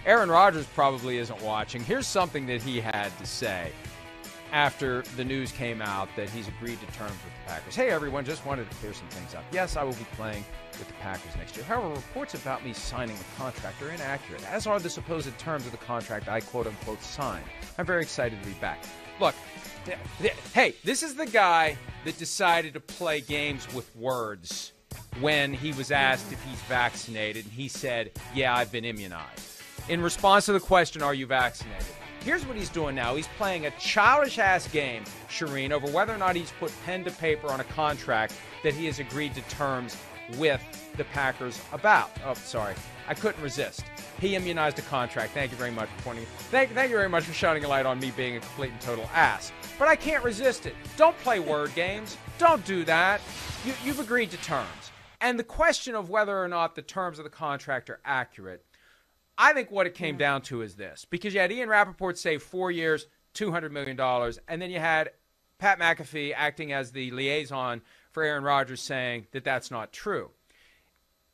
Aaron Rodgers probably isn't watching. Here's something that he had to say after the news came out that he's agreed to terms with the Packers. Hey, everyone, just wanted to clear some things up. Yes, I will be playing with the Packers next year. However, reports about me signing a contract are inaccurate, as are the supposed terms of the contract I quote-unquote signed. I'm very excited to be back. Look, hey, this is the guy that decided to play games with words when he was asked if he's vaccinated, and he said, yeah, I've been immunized. In response to the question, are you vaccinated? Here's what he's doing now. He's playing a childish-ass game, Charean, over whether or not he's put pen to paper on a contract that he has agreed to terms with the Packers about. Oh, sorry. I couldn't resist. He immunized a contract. Thank you very much for pointing. Thank you very much for shining a light on me being a complete and total ass. But I can't resist it. Don't play word games. Don't do that. You've agreed to terms. And the question of whether or not the terms of the contract are accurate, I think what it came down to is this. Because you had Ian Rappaport say 4 years, $200 million, and then you had Pat McAfee acting as the liaison for Aaron Rodgers saying that that's not true.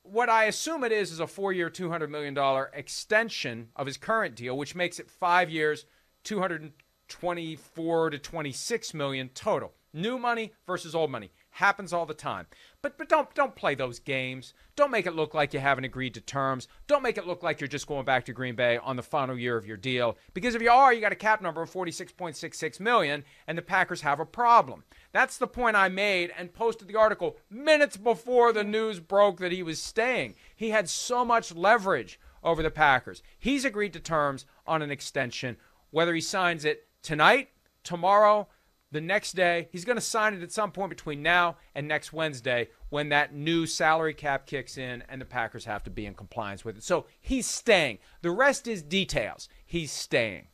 What I assume it is a 4-year, $200 million extension of his current deal, which makes it 5 years, $224 to $26 million total. New money versus old money. Happens all the time. But don't play those games. Don't make it look like you haven't agreed to terms. Don't make it look like you're just going back to Green Bay on the final year of your deal. Because if you are, you got a cap number of $46.66 million, and the Packers have a problem. That's the point I made and posted the article minutes before the news broke that he was staying. He had so much leverage over the Packers. He's agreed to terms on an extension. Whether he signs it tonight, tomorrow, the next day, he's going to sign it at some point between now and next Wednesday when that new salary cap kicks in and the Packers have to be in compliance with it. So he's staying. The rest is details. He's staying.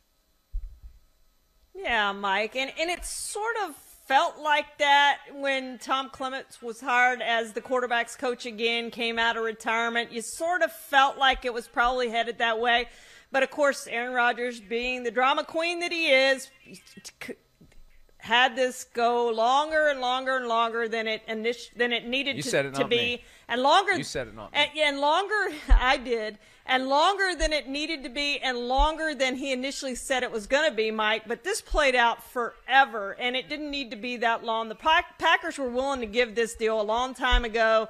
Yeah, Mike. And it sort of felt like that when Tom Clements was hired as the quarterback's coach again, came out of retirement. You sort of felt like it was probably headed that way. But, of course, Aaron Rodgers, being the drama queen that he is, had this go longer and longer and longer than it needed to be. Me. And longer. You said it, not me. And longer, I did. And longer than it needed to be, and longer than he initially said it was going to be, Mike. But this played out forever, and it didn't need to be that long. The Packers were willing to give this deal a long time ago.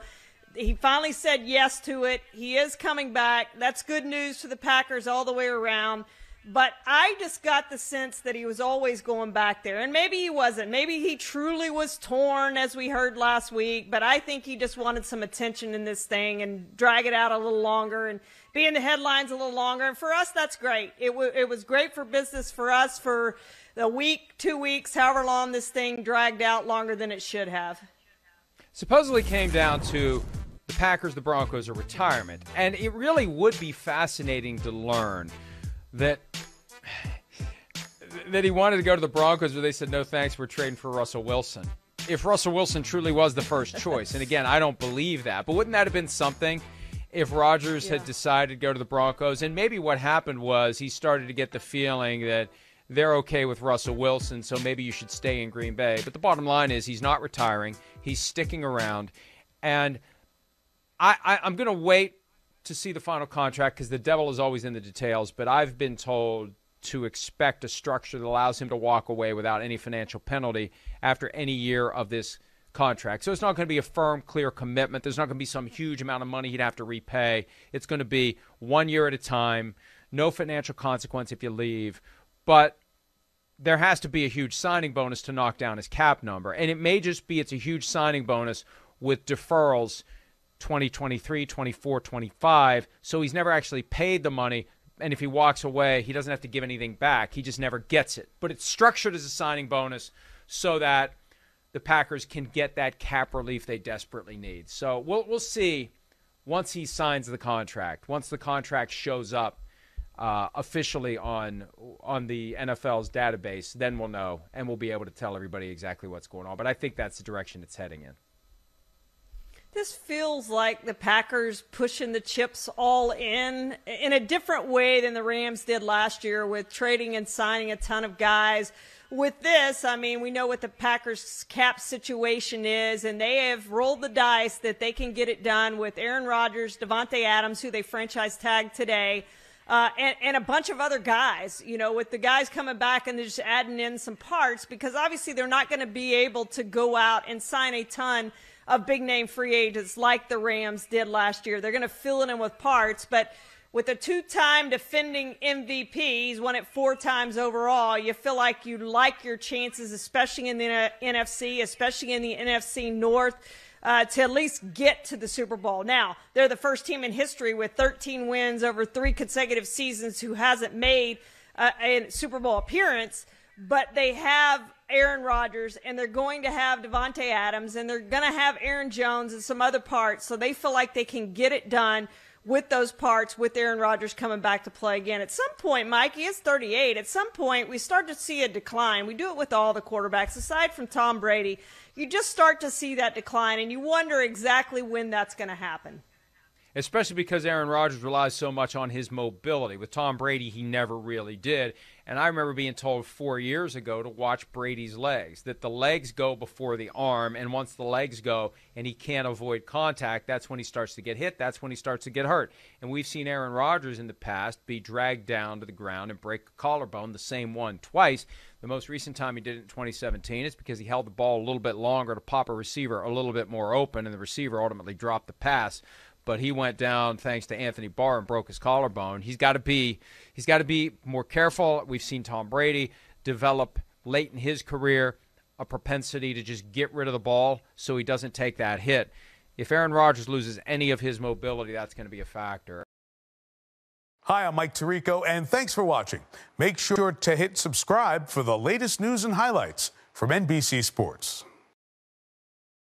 He finally said yes to it. He is coming back. That's good news for the Packers all the way around. But I just got the sense that he was always going back there. And maybe he wasn't. Maybe he truly was torn, as we heard last week. But I think he just wanted some attention in this thing and drag it out a little longer and be in the headlines a little longer. And for us, that's great. It was great for business for us for a week, 2 weeks, however long this thing dragged out longer than it should have. Supposedly came down to the Packers, the Broncos, or retirement. And it really would be fascinating to learn that he wanted to go to the Broncos, but they said, no thanks, we're trading for Russell Wilson. If Russell Wilson truly was the first choice, and again, I don't believe that, but wouldn't that have been something if Rodgers had decided to go to the Broncos? And maybe what happened was he started to get the feeling that they're okay with Russell Wilson, so maybe you should stay in Green Bay. But the bottom line is he's not retiring. He's sticking around. And I'm going to wait to see the final contract because the devil is always in the details, but I've been told to expect a structure that allows him to walk away without any financial penalty after any year of this contract. So it's not going to be a firm, clear commitment. There's not going to be some huge amount of money he'd have to repay. It's going to be 1 year at a time, no financial consequence if you leave, but there has to be a huge signing bonus to knock down his cap number. And it may just be it's a huge signing bonus with deferrals 2023, 24, 25, so he's never actually paid the money, and if he walks away, he doesn't have to give anything back. He just never gets it. But it's structured as a signing bonus so that the Packers can get that cap relief they desperately need. So we'll see once he signs the contract, once the contract shows up officially on the NFL's database, then we'll know, and we'll be able to tell everybody exactly what's going on. But I think that's the direction it's heading in. This feels like the Packers pushing the chips all in a different way than the Rams did last year with trading and signing a ton of guys. With this, I mean, we know what the Packers' cap situation is, and they have rolled the dice that they can get it done with Aaron Rodgers, Devontae Adams, who they franchise tagged today, and a bunch of other guys, with the guys coming back and they're just adding in some parts, because obviously they're not going to be able to go out and sign a ton of big-name free agents like the Rams did last year. They're going to fill it in with parts, but with a two-time defending MVP, he's won it 4 times overall, you feel like you like your chances, especially in the NFC, especially in the NFC North, to at least get to the Super Bowl. Now, they're the first team in history with 13 wins over 3 consecutive seasons who hasn't made a Super Bowl appearance, but they have Aaron Rodgers, and they're going to have Devontae Adams, and they're going to have Aaron Jones and some other parts, so they feel like they can get it done with those parts, with Aaron Rodgers coming back to play again. At some point, Mike, he is 38. At some point, we start to see a decline. We do it with all the quarterbacks, aside from Tom Brady. You just start to see that decline, and you wonder exactly when that's going to happen. Especially because Aaron Rodgers relies so much on his mobility. With Tom Brady, he never really did. And I remember being told 4 years ago to watch Brady's legs, that the legs go before the arm, and once the legs go and he can't avoid contact, that's when he starts to get hit, that's when he starts to get hurt. And we've seen Aaron Rodgers in the past be dragged down to the ground and break a collarbone, the same one twice. The most recent time he did it in 2017 is because he held the ball a little bit longer to pop a receiver a little bit more open, and the receiver ultimately dropped the pass. But he went down thanks to Anthony Barr and broke his collarbone. He's got to be more careful. We've seen Tom Brady develop late in his career a propensity to just get rid of the ball so he doesn't take that hit. If Aaron Rodgers loses any of his mobility, that's going to be a factor. Hi, I'm Mike Tirico, and thanks for watching. Make sure to hit subscribe for the latest news and highlights from NBC Sports.